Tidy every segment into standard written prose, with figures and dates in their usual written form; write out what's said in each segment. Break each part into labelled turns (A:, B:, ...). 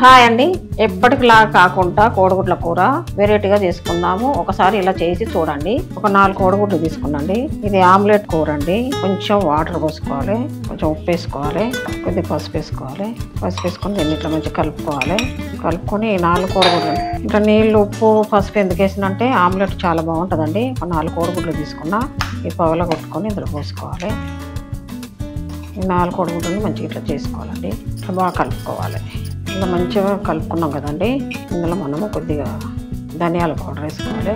A: Hi అండి, ఎప్పటికిలా కాకుండా కోడిగుడ్ల కూర వెరైటీగా చేసుకుందాము. ఒకసారి ఇలా చేసి చూడండి. ఒక 4 కోడిగుడ్లు తీసుకున్నాండి. ఇది ఆమ్లెట్ కూర అండి. కొంచెం వాటర్ పోసుకోవాలి, కొంచెం ఉప్పు వేసుకోవాలి, కొద్దిగా పసుపు వేసుకోవాలి. పసుపు వేసుకొని దీన్ని ఇట్లా మంచిగా కలుపుకోవాలి. కలుపుకొని 4 కోడిగుడ్లు ఇట్లా నీళ్ళు ఉప్పు పసుపు ఎందుకు వేసినంటే ఆమ్లెట్ చాలా బాగుంటుందండి. ఒక 4 కోడిగుడ్లు తీసుకున్నా ఈ పవల కొట్టుకొని ఇందులో పోసుకోవాలి. ఈ 4 కోడిగుడ్లను మంచిగా ఇట్లా చేసుకోవాలండి. ఇట్లా బాగా కలుపుకోవాలి. ఇలా మంచిగా కలుపుకున్నాం కదండి. ఇందులో మనము కొద్దిగా ధనియాల పౌడర్ వేసుకోవాలి,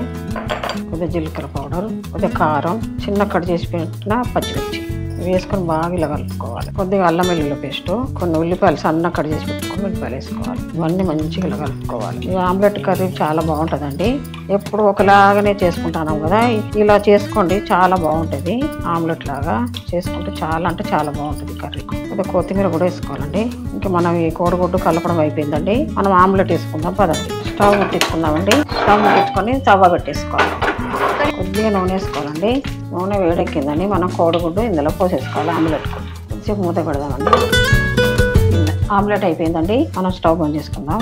A: కొద్దిగా జీలకర్ర పౌడర్, కొద్దిగా కారం, చిన్న కట్ చేసి పెట్టిన పచ్చిమిర్చి వేసుకొని బాగా ఇలా కలుపుకోవాలి. కొద్దిగా అల్లం వెల్లుల్లి పేస్ట్, కొన్ని ఉల్లిపాయలు సన్న కట్ చేసి పెట్టుకొని ఉల్లిపాయలు వేసుకోవాలి. ఇవన్నీ మంచిగా ఇలా కలుపుకోవాలి. ఈ ఆమ్లెట్ కర్రీ చాలా బాగుంటుందండి. ఎప్పుడు ఒకలాగానే చేసుకుంటున్నాం కదా, ఇలా చేసుకోండి, చాలా బాగుంటుంది. ఆమ్లెట్ లాగా చేసుకుంటే చాలా అంటే చాలా బాగుంటుంది కర్రీ. కొద్దిగా కొత్తిమీర కూడా వేసుకోవాలండి. ఇంకా మనం ఈ కోడిగుడ్డు కలపడం అయిపోయిందండి. మనం ఆమ్లెట్ వేసుకుందాం పదండి. స్టవ్ ముట్టించుకుందామండి. స్టవ్ ముట్టించుకొని తవ్వ పెట్టేసుకోవాలి. కొద్దిగా నూనె వేసుకోవాలండి. నూనె వేడెక్కిందని మనం కోడిగుడ్డు ఇందులో పోసేసుకోవాలి. ఆమ్లెట్ కొద్దిసేపు మూత పెడదామండి. ఆమ్లెట్ అయిపోయిందండి. మనం స్టవ్ బంద్ చేసుకుందాం.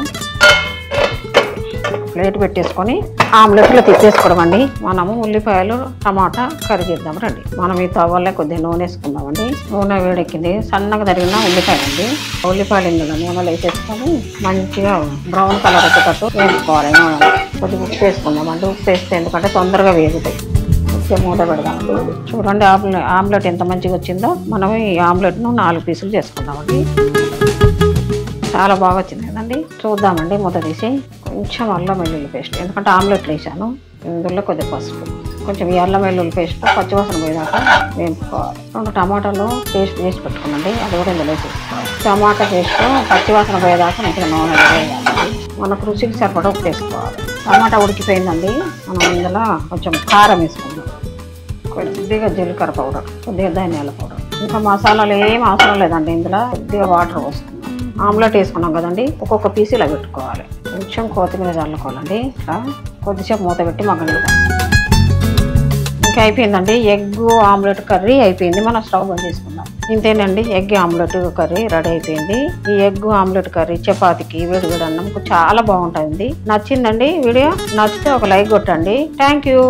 A: ప్లేట్ పెట్టేసుకొని ఆమ్లెట్లో తిప్పేసుకోవడం అండి. మనము ఉల్లిపాయలు టమాటా కర్రీ చేద్దాం రండి. మనం ఈ తవ్వలే కొద్దిగా నూనె వేసుకుందామండి. నూనె వేడెక్కింది. సన్నగా తరిగిన ఉల్లిపాయలు అండి. ఉల్లిపాయలు ఇందులో నూనెలో వేసేసుకొని మంచిగా బ్రౌన్ కలర్ వచ్చేటట్టు వేసుకోవాలి. నూనె కొద్దిగా ఉప్పు వేసుకుందామండి. ఉప్పు వేస్తే ఎందుకంటే తొందరగా వేగుతాయి. కొద్దిగా మూత పెడదామండి. చూడండి ఆమ్లెట్ ఎంత మంచిగా వచ్చిందో. మనం ఈ ఆమ్లెట్ను 4 పీసులు చేసుకుందామండి. చాలా బాగా వచ్చింది కదండి. చూద్దామండి మూత తీసి. కొంచెం అల్లం వెల్లుల్లి పేస్ట్, ఎందుకంటే ఆమ్లెట్లు వేసాను. ఇందులో కొద్దిగా పసుపు, కొంచెం ఈ అల్లం వెల్లుల్లి పేస్ట్ పచ్చివాసన పోయేదాకా వేపుకోవాలి. 2 టమాటాలు పేస్ట్ చేసి పెట్టుకున్నాండి, అది కూడా ఇందులో వేసేసుకోవాలి. టమాటా పేస్ట్ పచ్చివాసన పోయేదాకా మంచిగా నూనె వేయాలి. మనకు రుచికి సరిపడా ఉప్పు వేసుకోవాలి. టమాటా ఉడికిపోయిందండి. మనం ఇందులో కొంచెం కారం వేసుకుందాం, కొద్దిగా జీలకర్ర పౌడర్, కొద్దిగా ధనియాల పౌడర్. ఇంకా మసాలాలు ఏం అవసరం లేదండి. ఇందులో కొద్దిగా వాటర్ పోసుకుందాం. ఆమ్లెట్ వేసుకున్నాం కదండి, ఒక్కొక్క పీస్ ఇలా పెట్టుకోవాలి. కొంచెం కొత్తిమీర చల్లుకోవాలండి. ఇట్లా కొద్దిసేపు మూత పెట్టి మగ్గనిద్దాం. ఇంకా అయిపోయిందండి. ఎగ్ ఆమ్లెట్ కర్రీ అయిపోయింది. మనం స్టవ్ బంద్ చేసుకుందాం. ఇంతేనండి, ఎగ్ ఆమ్లెట్ కర్రీ రెడీ అయిపోయింది. ఈ ఎగ్ ఆమ్లెట్ కర్రీ చపాతీకి వేడి వేడి అన్నంకు చాలా బాగుంటుంది. నచ్చిందండి వీడియో? నచ్చితే ఒక లైక్ కొట్టండి. Thank you.